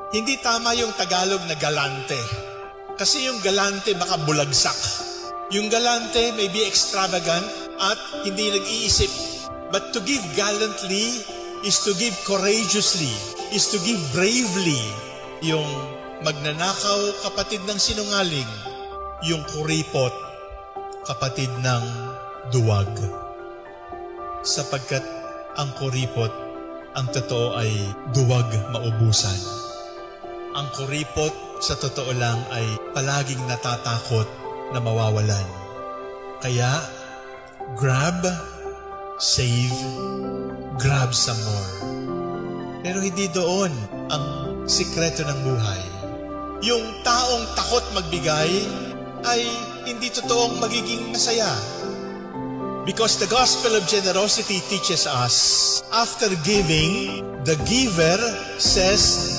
Hindi tama yung Tagalog na galante. Kasi yung galante baka bulagsak. Yung galante may be extravagant at hindi nag-iisip. But to give gallantly is to give courageously, is to give bravely. Yung magnanakaw, kapatid ng sinungaling. Yung kuripot, kapatid ng duwag. Sapagkat ang kuripot, ang totoo ay duwag maubusan. Ang kuripot, sa totoo lang, ay palaging natatakot na mawawalan. Kaya, grab, save, grab some more. Pero hindi doon ang sikreto ng buhay. Yung taong takot magbigay ay hindi totoong magiging masaya. Because the gospel of generosity teaches us, after giving, the giver says,